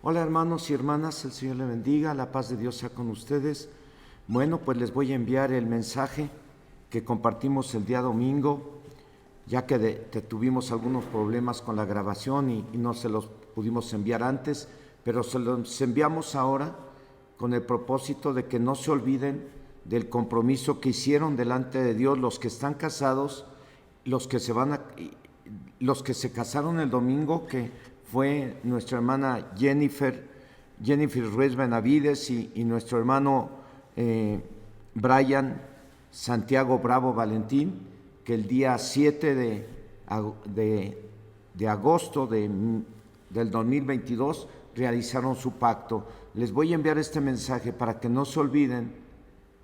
Hola hermanos y hermanas, el Señor les bendiga, la paz de Dios sea con ustedes. Bueno, pues les voy a enviar el mensaje que compartimos el día domingo, ya que tuvimos algunos problemas con la grabación y no se los pudimos enviar antes, pero se los enviamos ahora con el propósito de que no se olviden del compromiso que hicieron delante de Dios los que están casados, los que se casaron el domingo, que fue nuestra hermana Jennifer Ruiz Benavides y nuestro hermano Brian Santiago Bravo Valentín, que el día 7 de agosto del 2022 realizaron su pacto. Les voy a enviar este mensaje para que no se olviden,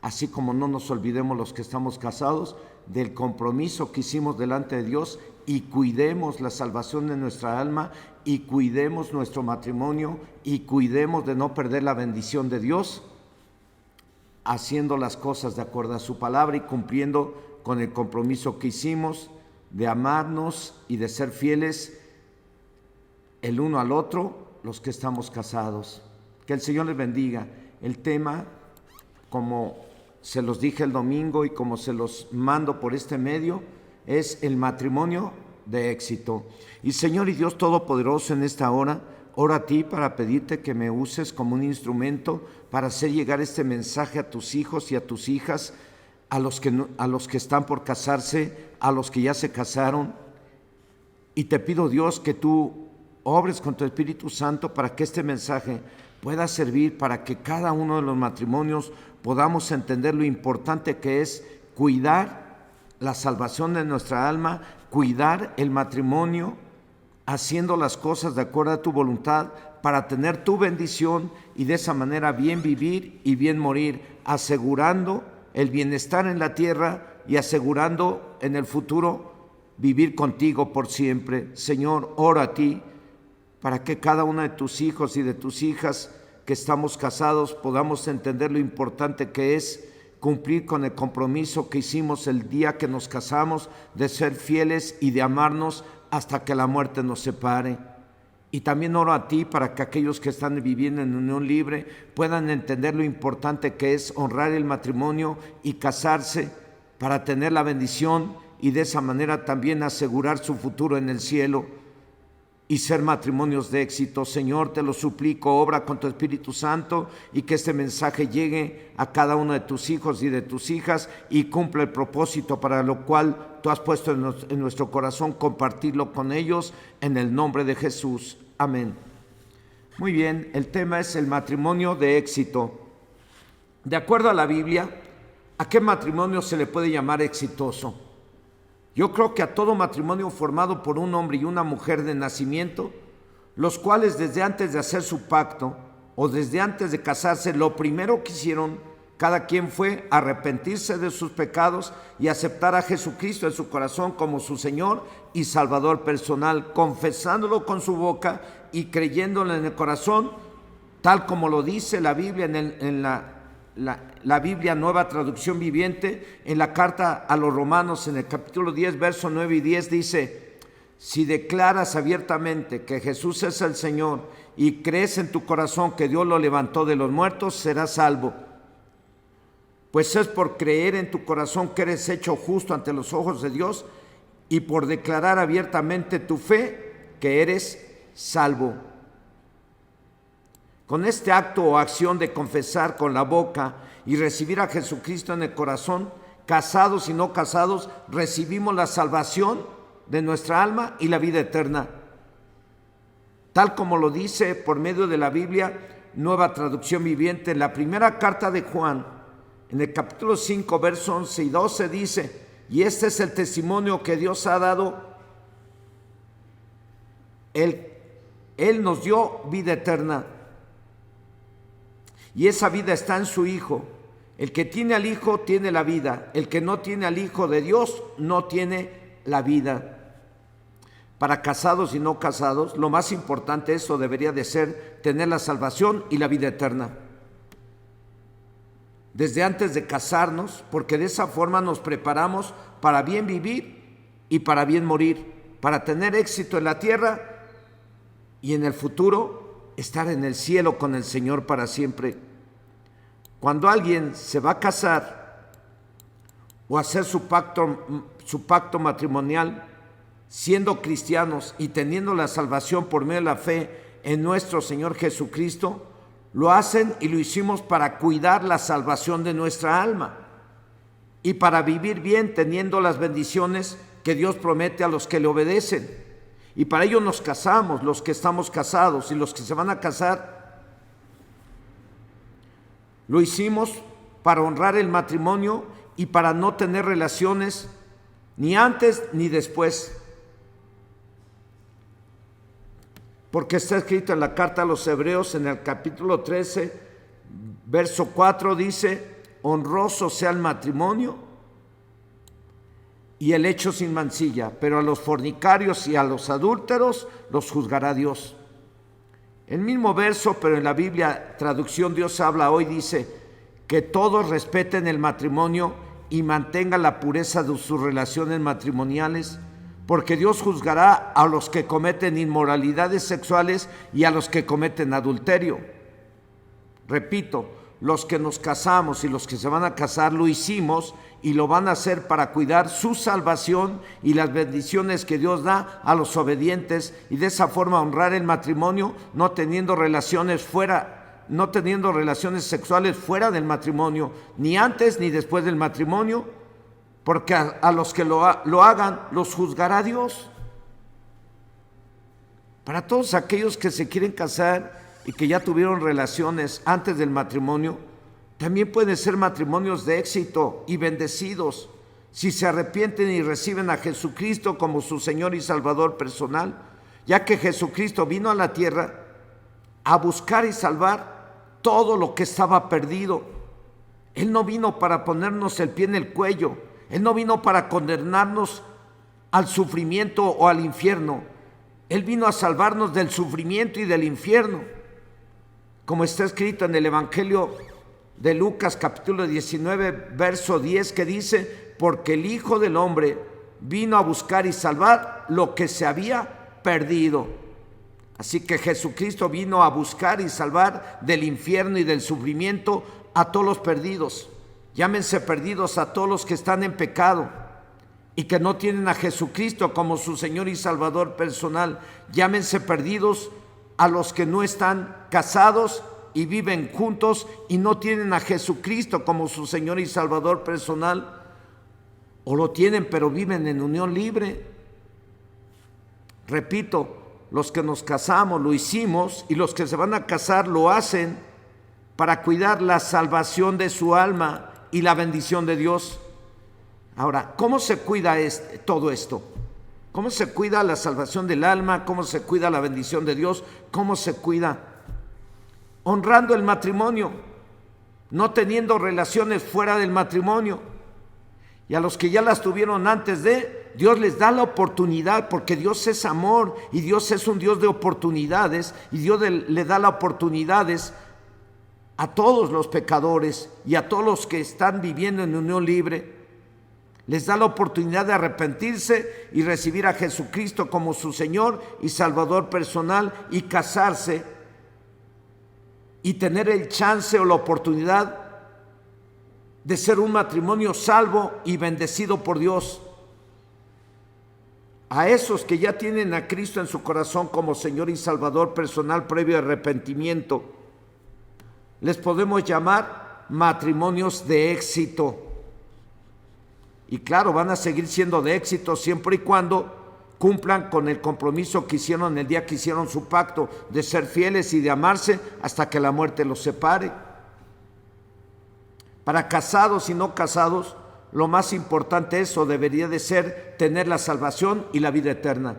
así como no nos olvidemos los que estamos casados, del compromiso que hicimos delante de Dios, y cuidemos la salvación de nuestra alma, y cuidemos nuestro matrimonio, y cuidemos de no perder la bendición de Dios, haciendo las cosas de acuerdo a su palabra y cumpliendo con el compromiso que hicimos de amarnos y de ser fieles el uno al otro, los que estamos casados. Que el Señor les bendiga. El tema, como se los dije el domingo y como se los mando por este medio, es el matrimonio de éxito. Y Señor y Dios Todopoderoso, en esta hora, oro a ti para pedirte que me uses como un instrumento para hacer llegar este mensaje a tus hijos y a tus hijas, a los que están por casarse, a los que ya se casaron. Y te pido, Dios, que tú obres con tu Espíritu Santo para que este mensaje pueda servir para que cada uno de los matrimonios podamos entender lo importante que es cuidar la salvación de nuestra alma, cuidar el matrimonio, haciendo las cosas de acuerdo a tu voluntad para tener tu bendición y de esa manera bien vivir y bien morir, asegurando el bienestar en la tierra y asegurando en el futuro vivir contigo por siempre. Señor, oro a ti para que cada uno de tus hijos y de tus hijas que estamos casados podamos entender lo importante que es cumplir con el compromiso que hicimos el día que nos casamos, de ser fieles y de amarnos hasta que la muerte nos separe. Y también oro a ti para que aquellos que están viviendo en unión libre puedan entender lo importante que es honrar el matrimonio y casarse para tener la bendición y de esa manera también asegurar su futuro en el cielo y ser matrimonios de éxito. Señor, te lo suplico, obra con tu Espíritu Santo y que este mensaje llegue a cada uno de tus hijos y de tus hijas y cumpla el propósito para lo cual tú has puesto en nuestro corazón, compartirlo con ellos en el nombre de Jesús. Amén. Muy bien, el tema es el matrimonio de éxito. De acuerdo a la Biblia, ¿a qué matrimonio se le puede llamar exitoso? Yo creo que a todo matrimonio formado por un hombre y una mujer de nacimiento, los cuales desde antes de hacer su pacto o desde antes de casarse, lo primero que hicieron cada quien fue arrepentirse de sus pecados y aceptar a Jesucristo en su corazón como su Señor y Salvador personal, confesándolo con su boca y creyéndolo en el corazón, tal como lo dice la Biblia en la Biblia Nueva Traducción Viviente, en la carta a los Romanos, en el capítulo 10, versos 9 y 10, dice: si declaras abiertamente que Jesús es el Señor y crees en tu corazón que Dios lo levantó de los muertos, serás salvo. Pues es por creer en tu corazón que eres hecho justo ante los ojos de Dios y por declarar abiertamente tu fe que eres salvo. Con este acto o acción de confesar con la boca y recibir a Jesucristo en el corazón, casados y no casados, recibimos la salvación de nuestra alma y la vida eterna. Tal como lo dice por medio de la Biblia, Nueva Traducción Viviente, en la primera carta de Juan, en el capítulo 5, versos 11 y 12, dice: y este es el testimonio que Dios ha dado. Él nos dio vida eterna. Y esa vida está en su Hijo. El que tiene al Hijo tiene la vida. El que no tiene al Hijo de Dios no tiene la vida. Para casados y no casados, lo más importante, eso debería de ser tener la salvación y la vida eterna. Desde antes de casarnos, porque de esa forma nos preparamos para bien vivir y para bien morir, para tener éxito en la tierra y en el futuro estar en el cielo con el Señor para siempre. Cuando alguien se va a casar o hacer su pacto matrimonial, siendo cristianos y teniendo la salvación por medio de la fe en nuestro Señor Jesucristo, lo hacen y lo hicimos para cuidar la salvación de nuestra alma y para vivir bien teniendo las bendiciones que Dios promete a los que le obedecen. Y para ello nos casamos, los que estamos casados y los que se van a casar. Lo hicimos para honrar el matrimonio y para no tener relaciones ni antes ni después. Porque está escrito en la carta a los Hebreos, en el capítulo 13, verso 4, dice: honroso sea el matrimonio y el hecho sin mancilla, pero a los fornicarios y a los adúlteros los juzgará Dios. El mismo verso, pero en la Biblia, traducción Dios habla hoy, dice que todos respeten el matrimonio y mantengan la pureza de sus relaciones matrimoniales, porque Dios juzgará a los que cometen inmoralidades sexuales y a los que cometen adulterio. Repito, los que nos casamos y los que se van a casar lo hicimos y lo van a hacer para cuidar su salvación y las bendiciones que Dios da a los obedientes, y de esa forma honrar el matrimonio, no teniendo relaciones sexuales fuera del matrimonio, ni antes ni después del matrimonio, porque a los que lo hagan los juzgará Dios. Para todos aquellos que se quieren casar y que ya tuvieron relaciones antes del matrimonio, también pueden ser matrimonios de éxito y bendecidos si se arrepienten y reciben a Jesucristo como su Señor y Salvador personal, ya que Jesucristo vino a la tierra a buscar y salvar todo lo que estaba perdido. Él no vino para ponernos el pie en el cuello, Él no vino para condenarnos al sufrimiento o al infierno. Él vino a salvarnos del sufrimiento y del infierno, como está escrito en el Evangelio de Lucas capítulo 19, verso 10, que dice: porque el Hijo del Hombre vino a buscar y salvar lo que se había perdido. Así que Jesucristo vino a buscar y salvar del infierno y del sufrimiento a todos los perdidos. Llámense perdidos a todos los que están en pecado y que no tienen a Jesucristo como su Señor y Salvador personal. Llámense perdidos a los que no están casados y viven juntos y no tienen a Jesucristo como su Señor y Salvador personal, o lo tienen pero viven en unión libre. Repito, los que nos casamos lo hicimos y los que se van a casar lo hacen para cuidar la salvación de su alma y la bendición de Dios. Ahora, ¿cómo se cuida todo esto? ¿Cómo se cuida la salvación del alma? ¿Cómo se cuida la bendición de Dios? ¿Cómo se cuida? Honrando el matrimonio, no teniendo relaciones fuera del matrimonio. Y a los que ya las tuvieron antes de, Dios les da la oportunidad, porque Dios es amor y Dios es un Dios de oportunidades, y Dios le da las oportunidades a todos los pecadores y a todos los que están viviendo en unión libre. Les da la oportunidad de arrepentirse y recibir a Jesucristo como su Señor y Salvador personal y casarse y tener el chance o la oportunidad de ser un matrimonio salvo y bendecido por Dios. A esos que ya tienen a Cristo en su corazón como Señor y Salvador personal previo arrepentimiento, les podemos llamar matrimonios de éxito. Y claro, van a seguir siendo de éxito siempre y cuando cumplan con el compromiso que hicieron el día que hicieron su pacto de ser fieles y de amarse hasta que la muerte los separe. Para casados y no casados, lo más importante debería de ser tener la salvación y la vida eterna,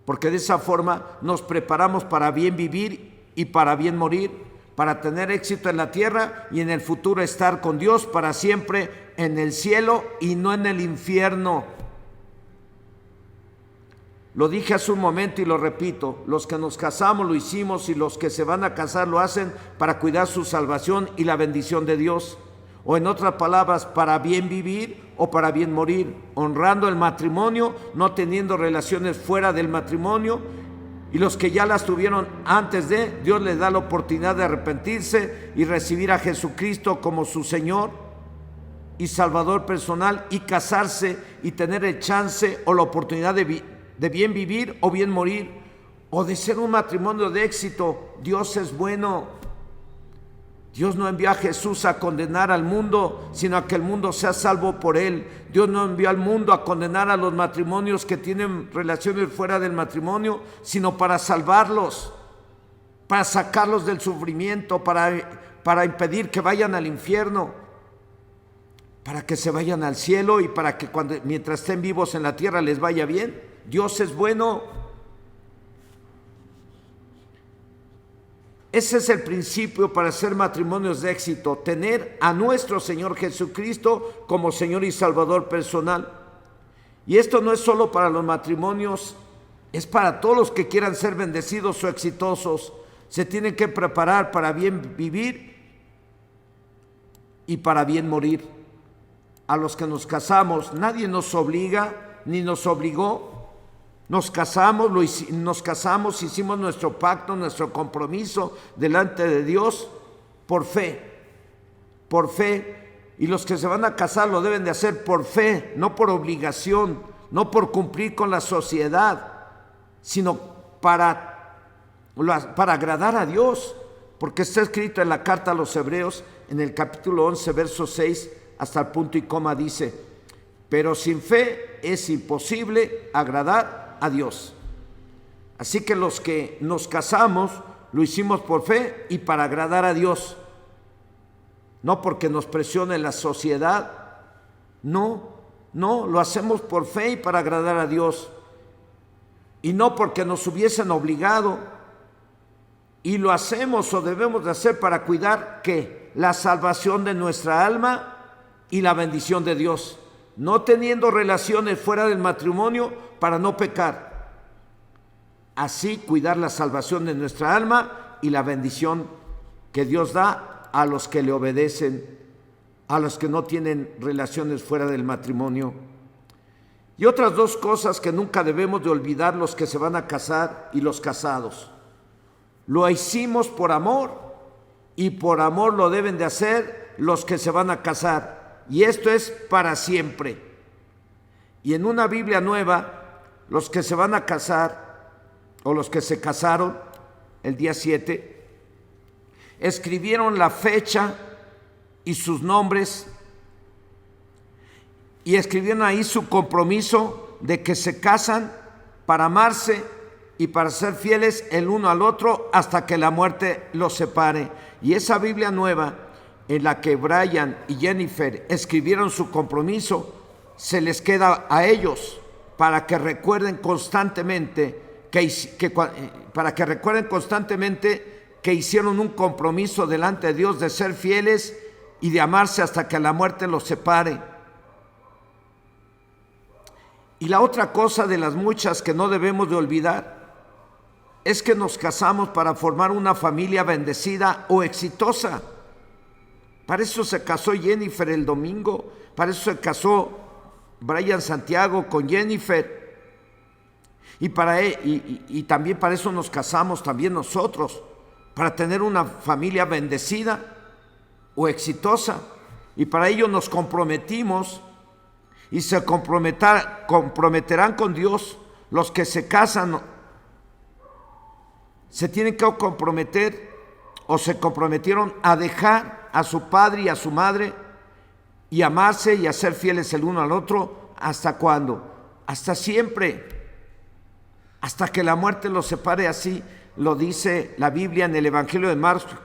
porque de esa forma nos preparamos para bien vivir y para bien morir, para tener éxito en la tierra y en el futuro estar con Dios para siempre en el cielo y no en el infierno. Lo dije hace un momento y lo repito: los que nos casamos lo hicimos y los que se van a casar lo hacen para cuidar su salvación y la bendición de Dios, o en otras palabras, para bien vivir o para bien morir, honrando el matrimonio, no teniendo relaciones fuera del matrimonio Y los que ya las tuvieron antes de, Dios les da la oportunidad de arrepentirse y recibir a Jesucristo como su Señor y Salvador personal, y casarse y tener el chance o la oportunidad de bien vivir o bien morir, o de ser un matrimonio de éxito. Dios es bueno. Dios no envió a Jesús a condenar al mundo, sino a que el mundo sea salvo por él. Dios no envió al mundo a condenar a los matrimonios que tienen relaciones fuera del matrimonio, sino para salvarlos, para sacarlos del sufrimiento, para impedir que vayan al infierno, para que se vayan al cielo y para que mientras estén vivos en la tierra les vaya bien. Dios es bueno. Ese es el principio para hacer matrimonios de éxito: tener a nuestro Señor Jesucristo como Señor y Salvador personal. Y esto no es solo para los matrimonios, es para todos los que quieran ser bendecidos o exitosos. Se tienen que preparar para bien vivir y para bien morir. A los que nos casamos, nadie nos obliga ni nos obligó. Nos casamos, hicimos nuestro pacto, nuestro compromiso delante de Dios por fe, y los que se van a casar lo deben de hacer por fe, no por obligación, no por cumplir con la sociedad, sino para agradar a Dios, porque está escrito en la carta a los Hebreos, en el capítulo 11, verso 6, hasta el punto y coma, dice: pero sin fe es imposible agradar a Dios. Así que los que nos casamos lo hicimos por fe y para agradar a Dios, no porque nos presione la sociedad. No, lo hacemos por fe y para agradar a Dios, y no porque nos hubiesen obligado. Y lo hacemos o debemos de hacer para cuidar ¿qué? La salvación de nuestra alma y la bendición de Dios, no teniendo relaciones fuera del matrimonio para no pecar. Así cuidar la salvación de nuestra alma y la bendición que Dios da a los que le obedecen, a los que no tienen relaciones fuera del matrimonio. Y otras dos cosas que nunca debemos de olvidar los que se van a casar y los casados: lo hicimos por amor, y por amor lo deben de hacer los que se van a casar. Y esto es para siempre. Y en una Biblia nueva, los que se van a casar o los que se casaron el día 7, escribieron la fecha y sus nombres, y escribieron ahí su compromiso de que se casan para amarse y para ser fieles el uno al otro hasta que la muerte los separe. Y esa Biblia nueva, en la que Brian y Jennifer escribieron su compromiso, se les queda a ellos para que recuerden constantemente que hicieron un compromiso delante de Dios de ser fieles y de amarse hasta que la muerte los separe. Y la otra cosa de las muchas que no debemos de olvidar es que nos casamos para formar una familia bendecida o exitosa. Para eso se casó Jennifer el domingo, para eso se casó Brian Santiago con Jennifer, y también para eso nos casamos también nosotros, para tener una familia bendecida o exitosa. Y para ello nos comprometimos, y se comprometerán con Dios. Los que se casan se tienen que comprometer, o se comprometieron a dejar a su padre y a su madre y amarse y a ser fieles el uno al otro. ¿Hasta cuándo? Hasta siempre, hasta que la muerte los separe. Así lo dice la Biblia en el Evangelio de Marcos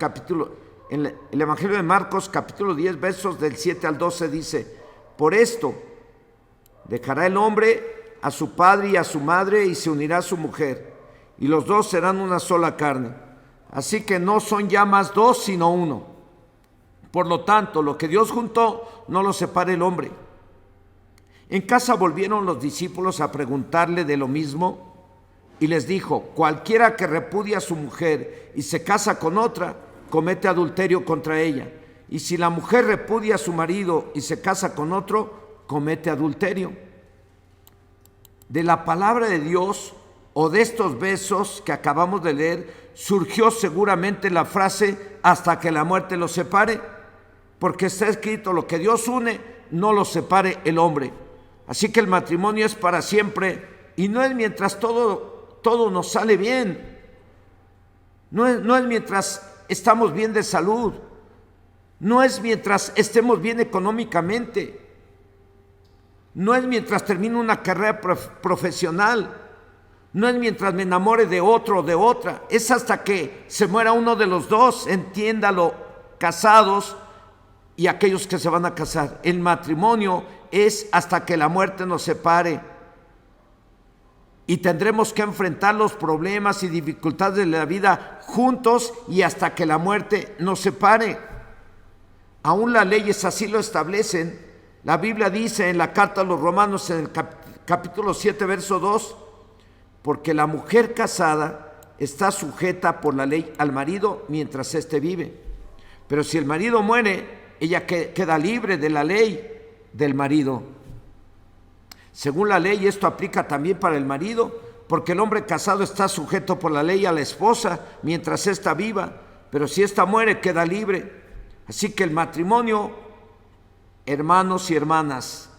capítulo 10, versos del 7 al 12, dice: por esto dejará el hombre a su padre y a su madre y se unirá a su mujer, y los dos serán una sola carne. Así que no son ya más dos, sino uno. Por lo tanto, lo que Dios juntó, no lo separe el hombre. En casa volvieron los discípulos a preguntarle de lo mismo, y les dijo: cualquiera que repudia a su mujer y se casa con otra, comete adulterio contra ella. Y si la mujer repudia a su marido y se casa con otro, comete adulterio. De la palabra de Dios o de estos versos que acabamos de leer surgió seguramente la frase hasta que la muerte los separe, porque está escrito: lo que Dios une, no lo separe el hombre. Así que el matrimonio es para siempre y no es mientras todo nos sale bien, no es mientras estamos bien de salud, no es mientras estemos bien económicamente, no es mientras termino una carrera profesional, no es mientras me enamore de otro o de otra, es hasta que se muera uno de los dos, entiéndalo, casados y aquellos que se van a casar. El matrimonio es hasta que la muerte nos separe y tendremos que enfrentar los problemas y dificultades de la vida juntos y hasta que la muerte nos separe. Aún las leyes así lo establecen. La Biblia dice en la carta a los Romanos, en el capítulo 7, verso 2, porque la mujer casada está sujeta por la ley al marido mientras éste vive. Pero si el marido muere, ella queda libre de la ley del marido. Según la ley, esto aplica también para el marido, porque el hombre casado está sujeto por la ley a la esposa mientras ésta viva, pero si ésta muere, queda libre. Así que el matrimonio, hermanos y hermanas,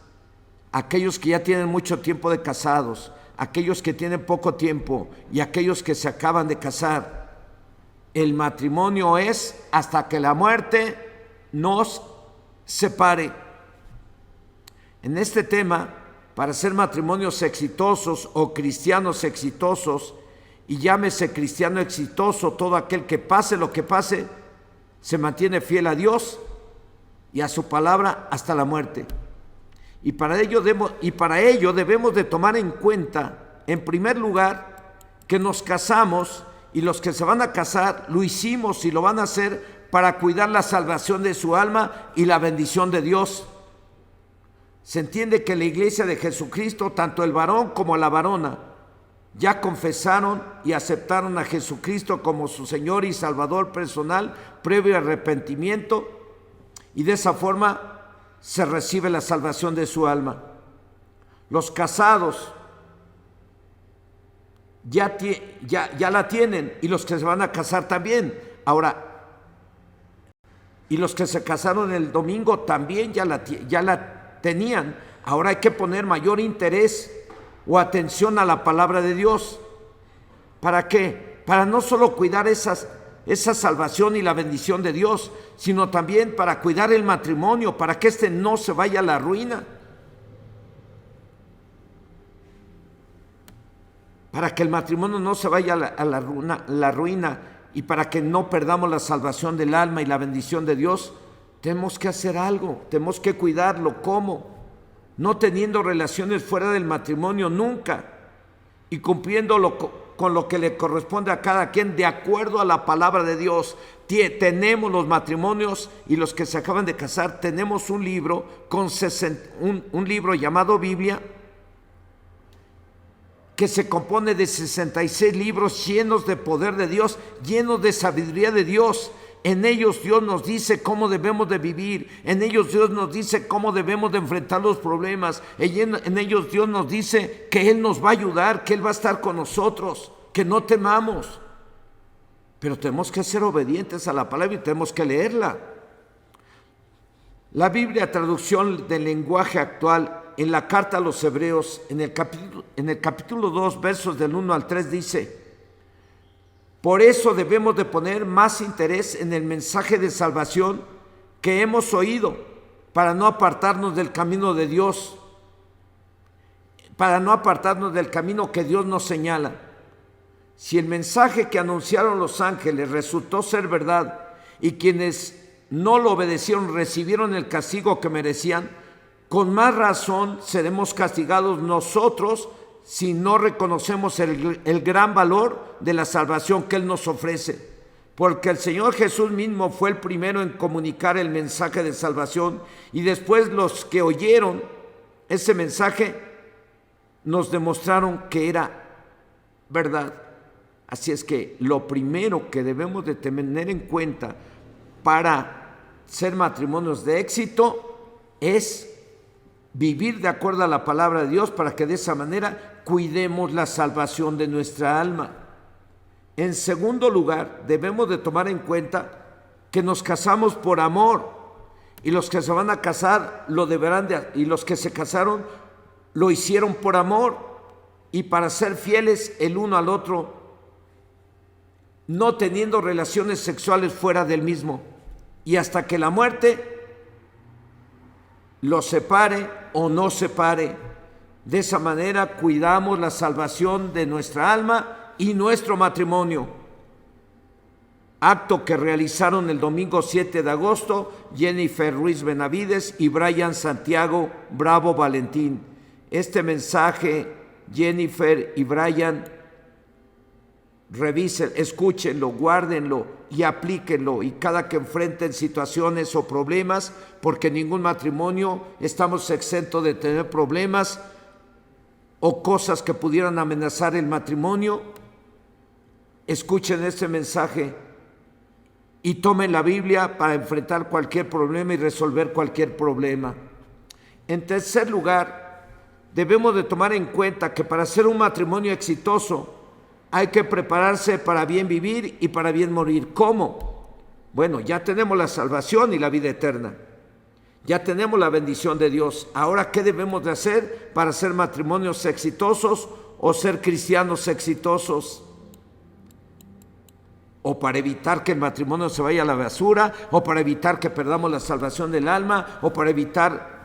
aquellos que ya tienen mucho tiempo de casados, aquellos que tienen poco tiempo y aquellos que se acaban de casar, el matrimonio es hasta que la muerte nos separe. En este tema, para ser matrimonios exitosos o cristianos exitosos, y llámese cristiano exitoso todo aquel que pase lo que pase, se mantiene fiel a Dios y a su palabra hasta la muerte. Y para ello debemos de tomar en cuenta, en primer lugar, que nos casamos y los que se van a casar lo hicimos y lo van a hacer para cuidar la salvación de su alma y la bendición de Dios. Se entiende que la iglesia de Jesucristo, tanto el varón como la varona, ya confesaron y aceptaron a Jesucristo como su Señor y Salvador personal previo arrepentimiento, y de esa forma se recibe la salvación de su alma. Los casados ya la tienen y los que se van a casar también. Ahora, y los que se casaron el domingo también ya la tenían. Ahora hay que poner mayor interés o atención a la palabra de Dios. ¿Para qué? Para no solo cuidar esa salvación y la bendición de Dios, sino también para cuidar el matrimonio, para que éste no se vaya a la ruina. Para que el matrimonio no se vaya a la ruina y para que no perdamos la salvación del alma y la bendición de Dios, tenemos que hacer algo, tenemos que cuidarlo. ¿Cómo? No teniendo relaciones fuera del matrimonio nunca y cumpliéndolo con lo que le corresponde a cada quien de acuerdo a la palabra de Dios. Tenemos los matrimonios y los que se acaban de casar, tenemos un libro, un libro llamado Biblia, que se compone de 66 libros llenos de poder de Dios, llenos de sabiduría de Dios. En ellos Dios nos dice cómo debemos de vivir, en ellos Dios nos dice cómo debemos de enfrentar los problemas, en ellos Dios nos dice que Él nos va a ayudar, que Él va a estar con nosotros, que no temamos. Pero tenemos que ser obedientes a la palabra y tenemos que leerla. La Biblia, traducción del lenguaje actual, en la carta a los Hebreos, en el capítulo 2, versos del 1 al 3, dice: por eso debemos de poner más interés en el mensaje de salvación que hemos oído, para no apartarnos del camino de Dios, para no apartarnos del camino que Dios nos señala. Si el mensaje que anunciaron los ángeles resultó ser verdad y quienes no lo obedecieron recibieron el castigo que merecían, con más razón seremos castigados nosotros si no reconocemos el gran valor de la salvación que Él nos ofrece. Porque el Señor Jesús mismo fue el primero en comunicar el mensaje de salvación y después los que oyeron ese mensaje nos demostraron que era verdad. Así es que lo primero que debemos de tener en cuenta para ser matrimonios de éxito es vivir de acuerdo a la palabra de Dios, para que de esa manera cuidemos la salvación de nuestra alma. En segundo lugar, debemos de tomar en cuenta que nos casamos por amor, y los que se van a casar lo deberán de, y los que se casaron lo hicieron por amor y para ser fieles el uno al otro, no teniendo relaciones sexuales fuera del mismo, y hasta que la muerte los separe o no separe. De esa manera cuidamos la salvación de nuestra alma y nuestro matrimonio. Acto que realizaron el domingo 7 de agosto Jennifer Ruiz Benavides y Brian Santiago Bravo Valentín. Este mensaje, Jennifer y Brian, revisen, escúchenlo, guárdenlo y aplíquenlo, y cada que enfrenten situaciones o problemas, porque ningún matrimonio estamos exentos de tener problemas o cosas que pudieran amenazar el matrimonio, escuchen este mensaje y tomen la Biblia para enfrentar cualquier problema y resolver cualquier problema. En tercer lugar, debemos de tomar en cuenta que para ser un matrimonio exitoso hay que prepararse para bien vivir y para bien morir. ¿Cómo? Bueno, ya tenemos la salvación y la vida eterna. Ya tenemos la bendición de Dios. Ahora, ¿qué debemos de hacer para ser matrimonios exitosos o ser cristianos exitosos? O para evitar que el matrimonio se vaya a la basura, o para evitar que perdamos la salvación del alma, o para evitar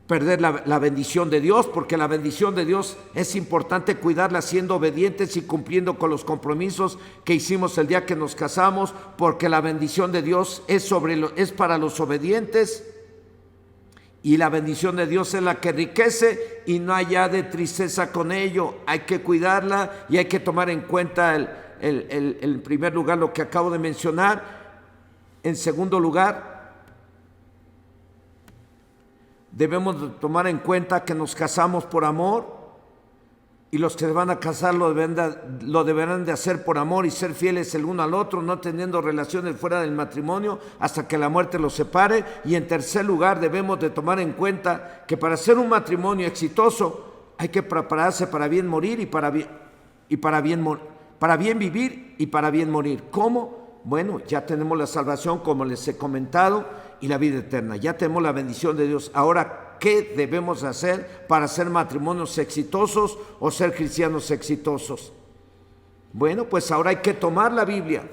perder la bendición de Dios, porque la bendición de Dios es importante cuidarla siendo obedientes y cumpliendo con los compromisos que hicimos el día que nos casamos, porque la bendición de Dios es para los obedientes, y la bendición de Dios es la que enriquece y no hay ya de tristeza con ello. Hay que cuidarla y hay que tomar en cuenta en primer lugar lo que acabo de mencionar. En segundo lugar, debemos tomar en cuenta que nos casamos por amor, y los que se van a casar lo deberán de hacer por amor y ser fieles el uno al otro, no teniendo relaciones fuera del matrimonio hasta que la muerte los separe. Y en tercer lugar, debemos de tomar en cuenta que para ser un matrimonio exitoso hay que prepararse para bien morir y para bien vivir y para bien morir. ¿Cómo? Bueno, ya tenemos la salvación, como les he comentado, y la vida eterna. Ya tenemos la bendición de Dios. Ahora, ¿qué debemos hacer para ser matrimonios exitosos o ser cristianos exitosos? Bueno, pues ahora hay que tomar la Biblia,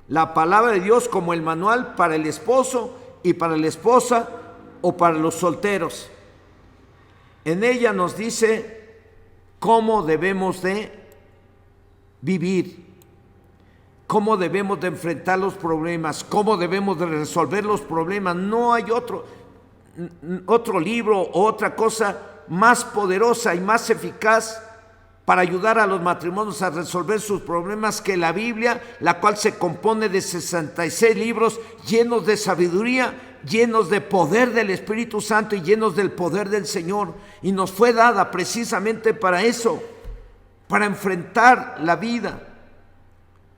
la palabra de Dios, como el manual para el esposo y para la esposa o para los solteros. En ella nos dice cómo debemos de vivir, cómo debemos de enfrentar los problemas, cómo debemos de resolver los problemas. No hay otro libro o otra cosa más poderosa y más eficaz para ayudar a los matrimonios a resolver sus problemas que la Biblia, la cual se compone de 66 libros llenos de sabiduría, llenos de poder del Espíritu Santo y llenos del poder del Señor. Y nos fue dada precisamente para eso, para enfrentar la vida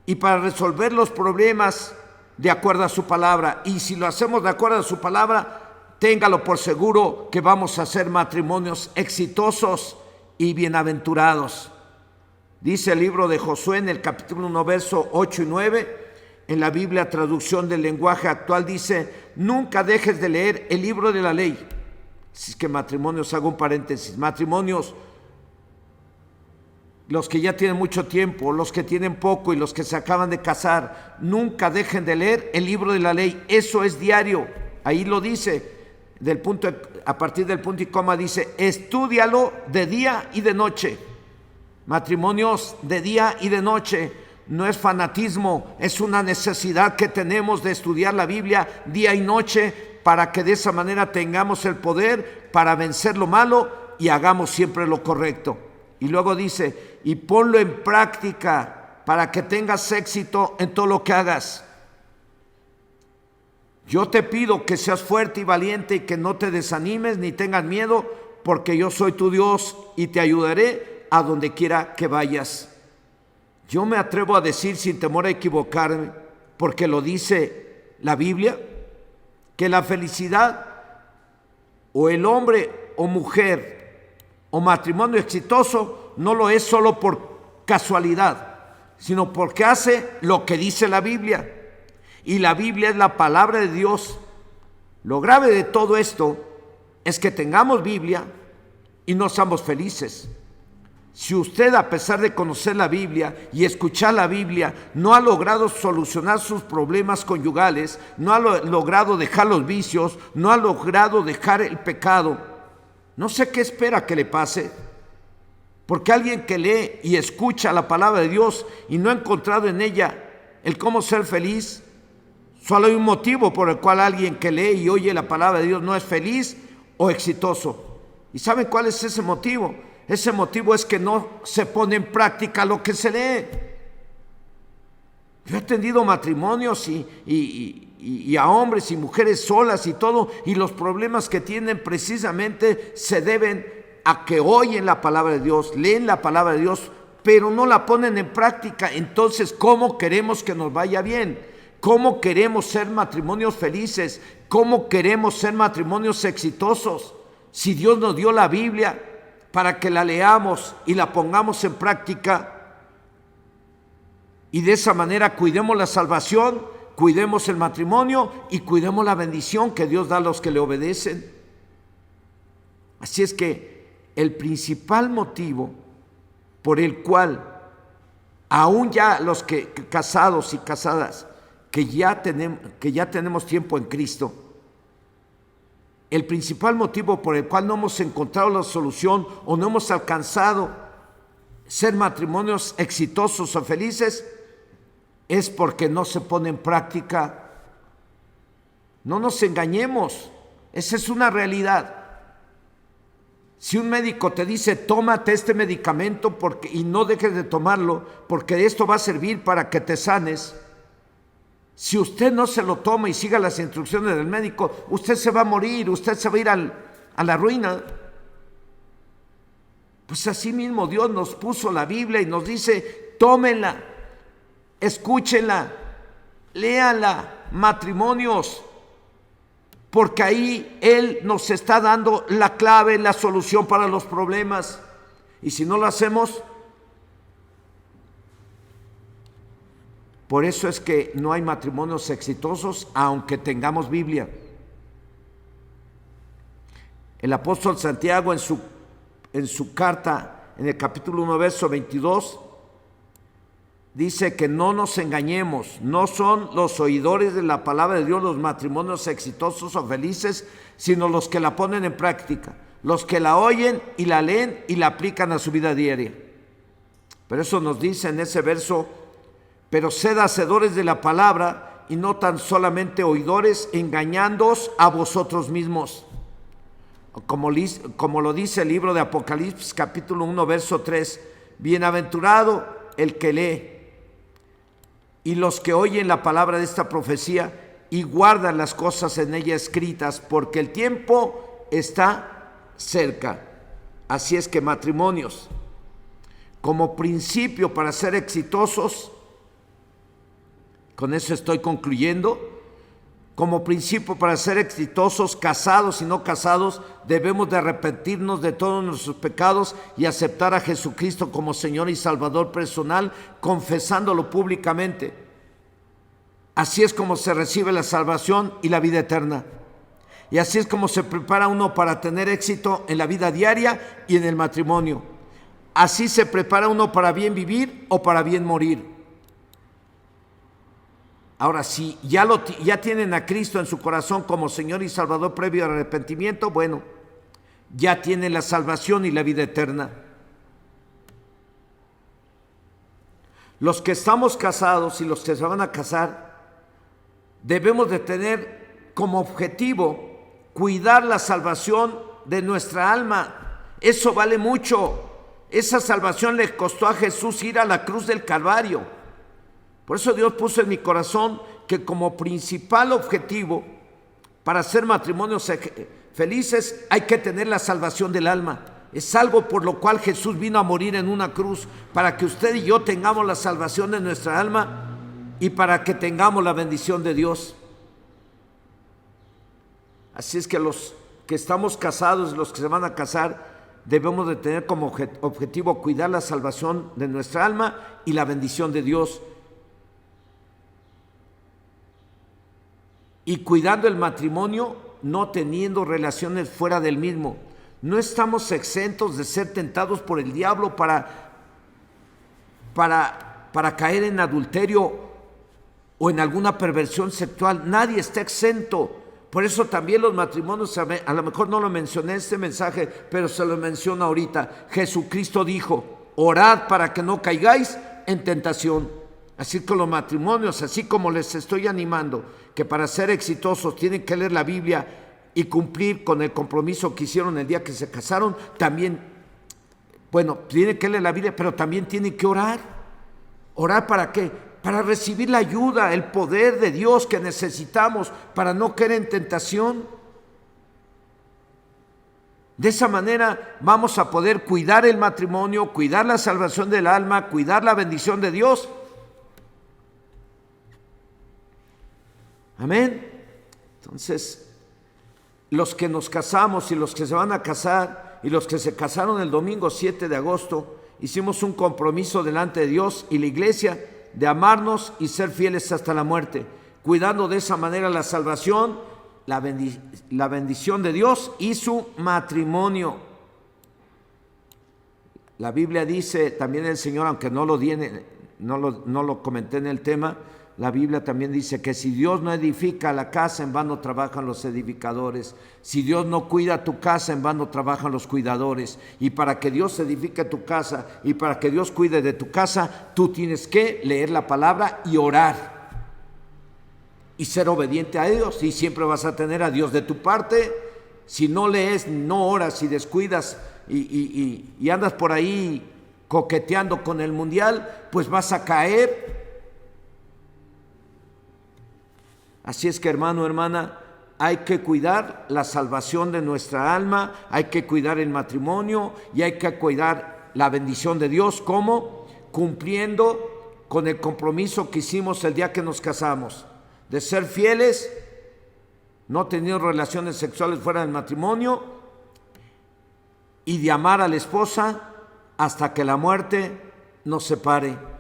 y para resolver los problemas de acuerdo a su palabra. Y si lo hacemos de acuerdo a su palabra, téngalo por seguro que vamos a ser matrimonios exitosos y bienaventurados. Dice el libro de Josué en el capítulo 1, verso 8 y 9, en la Biblia traducción del lenguaje actual, dice: nunca dejes de leer el libro de la ley. Si es que matrimonios, hago un paréntesis, matrimonios, los que ya tienen mucho tiempo, los que tienen poco y los que se acaban de casar, nunca dejen de leer el libro de la ley. Eso es diario. Ahí lo dice, a partir del punto y coma dice: estúdialo de día y de noche. Matrimonios de día y de noche. No es fanatismo, es una necesidad que tenemos de estudiar la Biblia día y noche, para que de esa manera tengamos el poder para vencer lo malo y hagamos siempre lo correcto. Y luego dice: y ponlo en práctica para que tengas éxito en todo lo que hagas. Yo te pido que seas fuerte y valiente y que no te desanimes ni tengas miedo, porque yo soy tu Dios y te ayudaré a donde quiera que vayas. Yo me atrevo a decir sin temor a equivocarme, porque lo dice la Biblia, que la felicidad, o el hombre o mujer o matrimonio exitoso no lo es solo por casualidad, sino porque hace lo que dice la Biblia. Y la Biblia es la palabra de Dios. Lo grave de todo esto es que tengamos Biblia y no seamos felices. Si usted, a pesar de conocer la Biblia y escuchar la Biblia, no ha logrado solucionar sus problemas conyugales, no ha logrado dejar los vicios, no ha logrado dejar el pecado, no sé qué espera que le pase. Porque alguien que lee y escucha la palabra de Dios y no ha encontrado en ella el cómo ser feliz, solo hay un motivo por el cual alguien que lee y oye la palabra de Dios no es feliz o exitoso. ¿Y saben cuál es ese motivo? Ese motivo es que no se pone en práctica lo que se lee. Yo he atendido matrimonios y a hombres y mujeres solas y todo, y los problemas que tienen precisamente se deben a que oyen la palabra de Dios, leen la palabra de Dios, pero no la ponen en práctica. Entonces, ¿cómo queremos que nos vaya bien? ¿Cómo queremos ser matrimonios felices? ¿Cómo queremos ser matrimonios exitosos? Si Dios nos dio la Biblia para que la leamos y la pongamos en práctica, y de esa manera cuidemos la salvación, cuidemos el matrimonio y cuidemos la bendición que Dios da a los que le obedecen. Así es que el principal motivo por el cual aún ya los que casados y casadas que ya tenemos tiempo en Cristo, el principal motivo por el cual no hemos encontrado la solución o no hemos alcanzado ser matrimonios exitosos o felices es porque no se pone en práctica. No nos engañemos, esa es una realidad. Si un médico te dice tómate este medicamento y no dejes de tomarlo porque esto va a servir para que te sanes, si usted no se lo toma y siga las instrucciones del médico, usted se va a morir, usted se va a ir a la ruina. Pues así mismo Dios nos puso la Biblia y nos dice, tómenla, escúchenla, léanla, matrimonios, porque ahí Él nos está dando la clave, la solución para los problemas. Y si no lo hacemos, por eso es que no hay matrimonios exitosos aunque tengamos Biblia. El apóstol Santiago en su carta, en el capítulo 1, verso 22, dice que no nos engañemos, no son los oidores de la palabra de Dios los matrimonios exitosos o felices, sino los que la ponen en práctica, los que la oyen y la leen y la aplican a su vida diaria. Pero eso nos dice en ese verso, pero sed hacedores de la palabra y no tan solamente oidores, engañándoos a vosotros mismos. Como lo dice el libro de Apocalipsis, capítulo 1, verso 3, bienaventurado el que lee y los que oyen la palabra de esta profecía y guardan las cosas en ella escritas, porque el tiempo está cerca. Así es que matrimonios, como principio para ser exitosos, con eso estoy concluyendo, como principio para ser exitosos, casados y no casados, debemos de arrepentirnos de todos nuestros pecados y aceptar a Jesucristo como Señor y Salvador personal, confesándolo públicamente. Así es como se recibe la salvación y la vida eterna. Y así es como se prepara uno para tener éxito en la vida diaria y en el matrimonio. Así se prepara uno para bien vivir o para bien morir. Ahora, si ya tienen a Cristo en su corazón como Señor y Salvador previo al arrepentimiento, bueno, ya tienen la salvación y la vida eterna. Los que estamos casados y los que se van a casar, debemos de tener como objetivo cuidar la salvación de nuestra alma. Eso vale mucho. Esa salvación le costó a Jesús ir a la cruz del Calvario. Por eso Dios puso en mi corazón que como principal objetivo para ser matrimonios felices hay que tener la salvación del alma. Es algo por lo cual Jesús vino a morir en una cruz, para que usted y yo tengamos la salvación de nuestra alma y para que tengamos la bendición de Dios. Así es que los que estamos casados, los que se van a casar, debemos de tener como objetivo cuidar la salvación de nuestra alma y la bendición de Dios. Y cuidando el matrimonio, no teniendo relaciones fuera del mismo. No estamos exentos de ser tentados por el diablo para caer en adulterio o en alguna perversión sexual. Nadie está exento. Por eso también los matrimonios, a lo mejor no lo mencioné en este mensaje, pero se lo menciono ahorita. Jesucristo dijo: orad para que no caigáis en tentación. Así que los matrimonios, así como les estoy animando que para ser exitosos tienen que leer la Biblia y cumplir con el compromiso que hicieron el día que se casaron, también, tienen que leer la Biblia, pero también tienen que orar. ¿Orar para qué? Para recibir la ayuda, el poder de Dios que necesitamos para no caer en tentación. De esa manera vamos a poder cuidar el matrimonio, cuidar la salvación del alma, cuidar la bendición de Dios. Amén. Entonces, los que nos casamos y los que se van a casar y los que se casaron el domingo 7 de agosto, hicimos un compromiso delante de Dios y la iglesia de amarnos y ser fieles hasta la muerte, cuidando de esa manera la salvación, la bendición de Dios y su matrimonio. La Biblia dice, también el Señor, aunque no lo comenté en el tema, la Biblia también dice que si Dios no edifica la casa, en vano trabajan los edificadores. Si Dios no cuida tu casa, en vano trabajan los cuidadores. Y para que Dios edifique tu casa y para que Dios cuide de tu casa, tú tienes que leer la palabra y orar. Y ser obediente a Dios. Y siempre vas a tener a Dios de tu parte. Si no lees, no oras y descuidas y andas por ahí coqueteando con el mundial, pues vas a caer. Así es que, hermano, hermana, hay que cuidar la salvación de nuestra alma, hay que cuidar el matrimonio y hay que cuidar la bendición de Dios. ¿Cómo? Cumpliendo con el compromiso que hicimos el día que nos casamos, de ser fieles, no teniendo relaciones sexuales fuera del matrimonio y de amar a la esposa hasta que la muerte nos separe.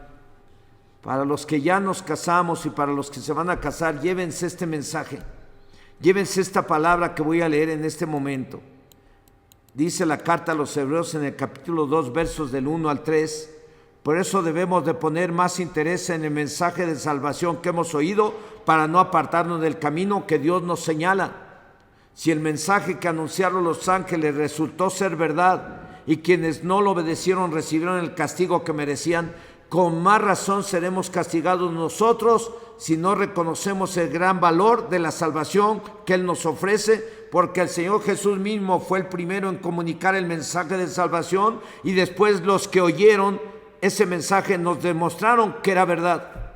Para los que ya nos casamos y para los que se van a casar, llévense este mensaje, llévense esta palabra que voy a leer en este momento. Dice la carta a los Hebreos en el capítulo 2, versos del 1 al 3. Por eso debemos de poner más interés en el mensaje de salvación que hemos oído para no apartarnos del camino que Dios nos señala. Si el mensaje que anunciaron los ángeles resultó ser verdad y quienes no lo obedecieron recibieron el castigo que merecían, con más razón seremos castigados nosotros si no reconocemos el gran valor de la salvación que Él nos ofrece, porque el Señor Jesús mismo fue el primero en comunicar el mensaje de salvación y después los que oyeron ese mensaje nos demostraron que era verdad.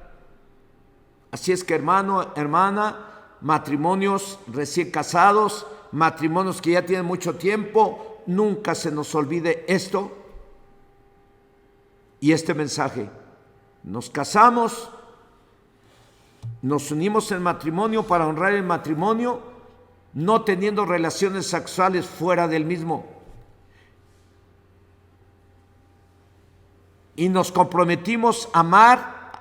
Así es que, hermano, hermana, matrimonios recién casados, matrimonios que ya tienen mucho tiempo, nunca se nos olvide esto. Y este mensaje: nos casamos, nos unimos en matrimonio para honrar el matrimonio, no teniendo relaciones sexuales fuera del mismo. Y nos comprometimos a amar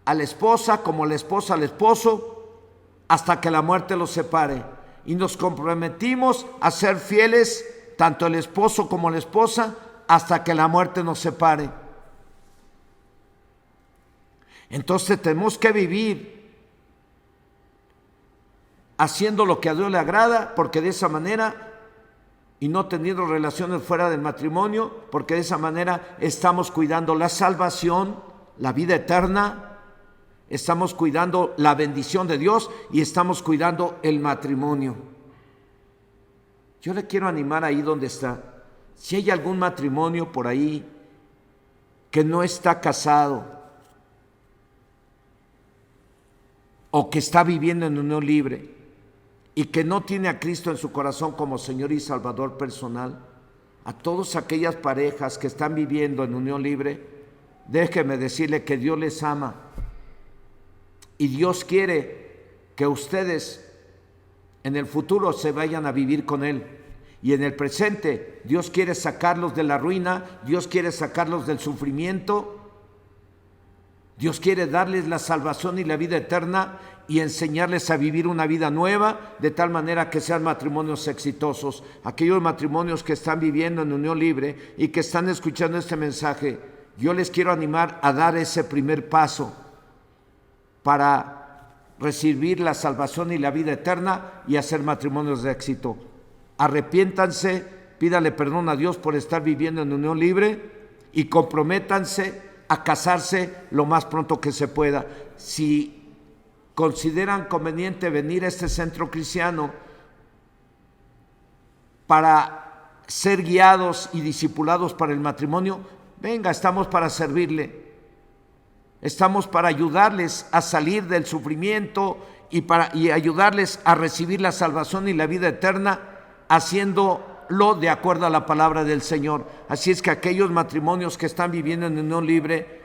a la esposa como la esposa al esposo hasta que la muerte los separe. Y nos comprometimos a ser fieles, tanto el esposo como la esposa, hasta que la muerte nos separe. Entonces tenemos que vivir haciendo lo que a Dios le agrada, porque de esa manera, y no teniendo relaciones fuera del matrimonio, porque de esa manera estamos cuidando la salvación, la vida eterna, estamos cuidando la bendición de Dios y estamos cuidando el matrimonio. Yo le quiero animar ahí donde está. Si hay algún matrimonio por ahí que no está casado, o que está viviendo en unión libre y que no tiene a Cristo en su corazón como Señor y Salvador personal, a todas aquellas parejas que están viviendo en unión libre, déjeme decirle que Dios les ama y Dios quiere que ustedes en el futuro se vayan a vivir con Él Y en el presente, Dios quiere sacarlos de la ruina, Dios quiere sacarlos del sufrimiento, Dios quiere darles la salvación y la vida eterna y enseñarles a vivir una vida nueva, de tal manera que sean matrimonios exitosos. Aquellos matrimonios que están viviendo en unión libre y que están escuchando este mensaje, yo les quiero animar a dar ese primer paso para recibir la salvación y la vida eterna y hacer matrimonios de éxito. Arrepiéntanse, pídale perdón a Dios por estar viviendo en unión libre y comprométanse a casarse lo más pronto que se pueda. Si consideran conveniente venir a este centro cristiano para ser guiados y discipulados para el matrimonio, venga, estamos para servirle. Estamos para ayudarles a salir del sufrimiento y ayudarles a recibir la salvación y la vida eterna, haciéndolo de acuerdo a la palabra del Señor. Así es que aquellos matrimonios que están viviendo en unión libre,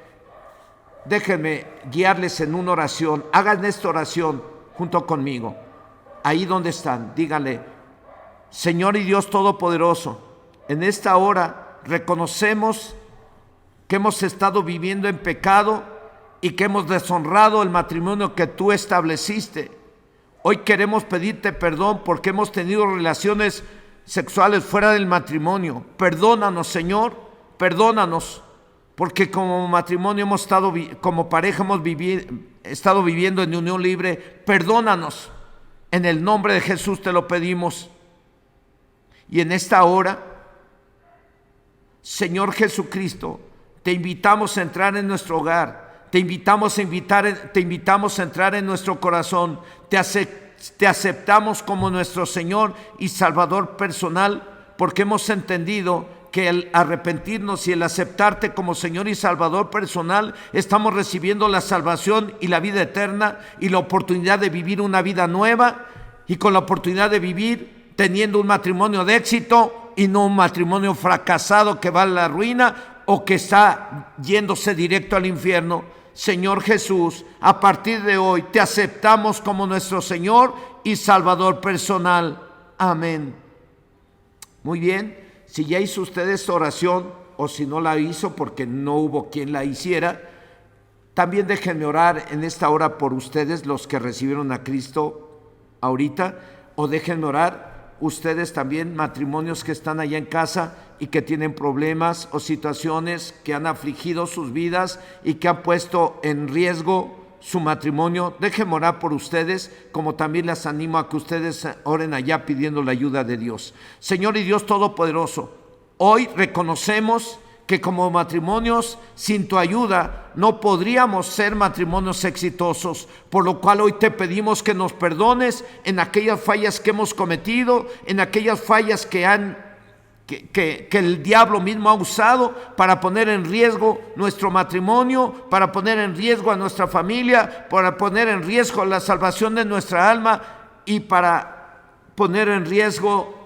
déjenme guiarles en una oración. Hagan esta oración junto conmigo. Ahí donde están, díganle: Señor y Dios Todopoderoso, en esta hora reconocemos que hemos estado viviendo en pecado y que hemos deshonrado el matrimonio que tú estableciste. Hoy queremos pedirte perdón porque hemos tenido relaciones sexuales fuera del matrimonio. Perdónanos, Señor, perdónanos, porque como matrimonio hemos estado, como pareja hemos estado viviendo en unión libre. Perdónanos, en el nombre de Jesús te lo pedimos. Y en esta hora, Señor Jesucristo, te invitamos a entrar en nuestro hogar. Te invitamos a entrar en nuestro corazón. Te aceptamos como nuestro Señor y Salvador personal, porque hemos entendido que el arrepentirnos y el aceptarte como Señor y Salvador personal, estamos recibiendo la salvación y la vida eterna y la oportunidad de vivir una vida nueva, y con la oportunidad de vivir teniendo un matrimonio de éxito y no un matrimonio fracasado que va a la ruina o que está yéndose directo al infierno. Señor Jesús, a partir de hoy te aceptamos como nuestro Señor y Salvador personal. Amén. Muy bien, si ya hizo usted esta oración, o si no la hizo porque no hubo quien la hiciera, también déjenme orar en esta hora por ustedes, los que recibieron a Cristo ahorita, o déjenme orar ustedes también, matrimonios que están allá en casa y que tienen problemas o situaciones que han afligido sus vidas y que han puesto en riesgo su matrimonio. Déjenme orar por ustedes, como también les animo a que ustedes oren allá pidiendo la ayuda de Dios. Señor y Dios Todopoderoso, hoy reconocemos que como matrimonios sin tu ayuda no podríamos ser matrimonios exitosos, por lo cual hoy te pedimos que nos perdones en aquellas fallas que hemos cometido, en aquellas fallas que el diablo mismo ha usado para poner en riesgo nuestro matrimonio, para poner en riesgo a nuestra familia, para poner en riesgo la salvación de nuestra alma y para poner en riesgo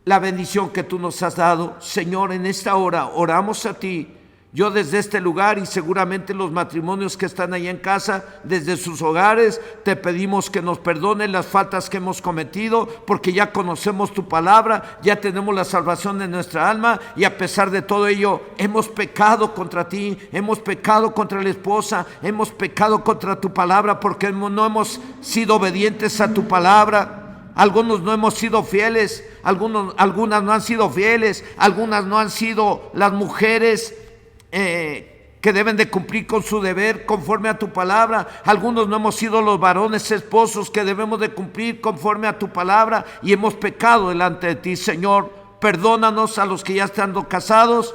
la bendición que tú nos has dado. Señor, en esta hora oramos a ti, yo desde este lugar y seguramente los matrimonios que están allá en casa, desde sus hogares, te pedimos que nos perdones las faltas que hemos cometido, porque ya conocemos tu palabra, ya tenemos la salvación de nuestra alma, y a pesar de todo ello hemos pecado contra ti, hemos pecado contra la esposa, hemos pecado contra tu palabra, porque no hemos sido obedientes a tu palabra. Algunos no hemos sido fieles, algunas no han sido fieles, algunas no han sido las mujeres que deben de cumplir con su deber conforme a tu palabra. Algunos no hemos sido los varones esposos que debemos de cumplir conforme a tu palabra, y hemos pecado delante de ti. Señor, perdónanos a los que ya estando casados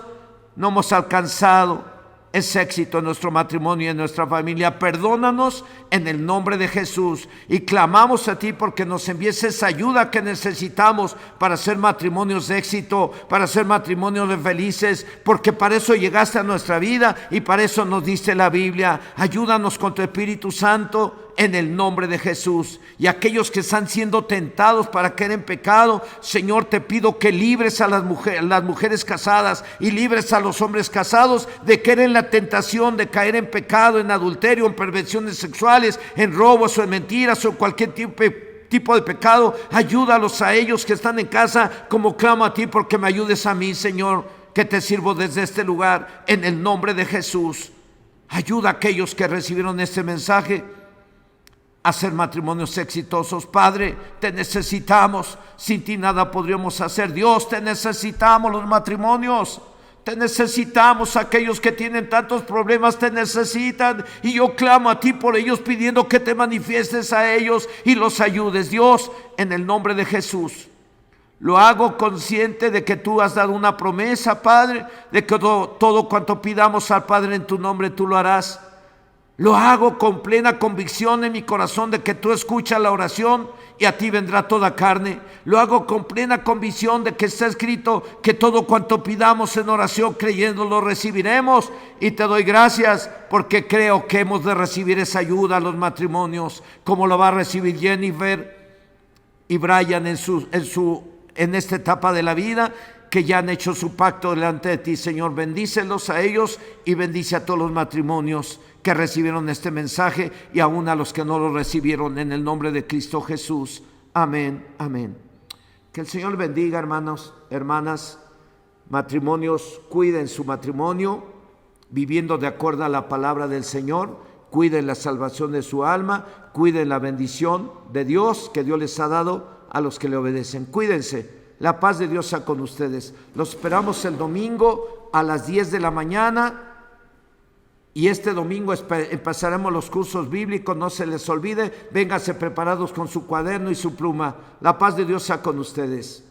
no hemos alcanzado ese éxito en nuestro matrimonio y en nuestra familia. Perdónanos en el nombre de Jesús, y clamamos a ti porque nos envíes esa ayuda que necesitamos para ser matrimonios de éxito, para ser matrimonios de felices, porque para eso llegaste a nuestra vida y para eso nos diste la Biblia. Ayúdanos con tu Espíritu Santo en el nombre de Jesús. Y aquellos que están siendo tentados para caer en pecado, Señor, te pido que libres a las mujeres casadas y libres a los hombres casados de caer en la tentación de caer en pecado, en adulterio, en perversiones sexuales, en robos o en mentiras o en cualquier tipo de pecado. Ayúdalos a ellos que están en casa, como clamo a ti porque me ayudes a mí, Señor, que te sirvo desde este lugar, en el nombre de Jesús. Ayuda a aquellos que recibieron este mensaje a ser matrimonios exitosos. Padre, te necesitamos. Sin ti nada podríamos hacer. Dios, te necesitamos los matrimonios. Te necesitamos. Aquellos que tienen tantos problemas te necesitan. Y yo clamo a ti por ellos, pidiendo que te manifiestes a ellos y los ayudes. Dios, en el nombre de Jesús. Lo hago consciente de que tú has dado una promesa, Padre, de que todo cuanto pidamos al Padre en tu nombre, tú lo harás. Lo hago con plena convicción en mi corazón de que tú escuchas la oración y a ti vendrá toda carne. Lo hago con plena convicción de que está escrito que todo cuanto pidamos en oración creyendo lo recibiremos. Y te doy gracias porque creo que hemos de recibir esa ayuda a los matrimonios, como lo va a recibir Jennifer y Brian en esta etapa de la vida, que ya han hecho su pacto delante de ti. Señor, bendícelos a ellos y bendice a todos los matrimonios que recibieron este mensaje y aún a los que no lo recibieron, en el nombre de Cristo Jesús. Amén, amén. Que el Señor bendiga, hermanos, hermanas. Matrimonios, cuiden su matrimonio viviendo de acuerdo a la palabra del Señor. Cuiden la salvación de su alma, cuiden la bendición de Dios que Dios les ha dado a los que le obedecen. Cuídense. La paz de Dios sea con ustedes. Los esperamos el domingo a las 10 de la mañana. Y este domingo empezaremos los cursos bíblicos. No se les olvide. Vénganse preparados con su cuaderno y su pluma. La paz de Dios sea con ustedes.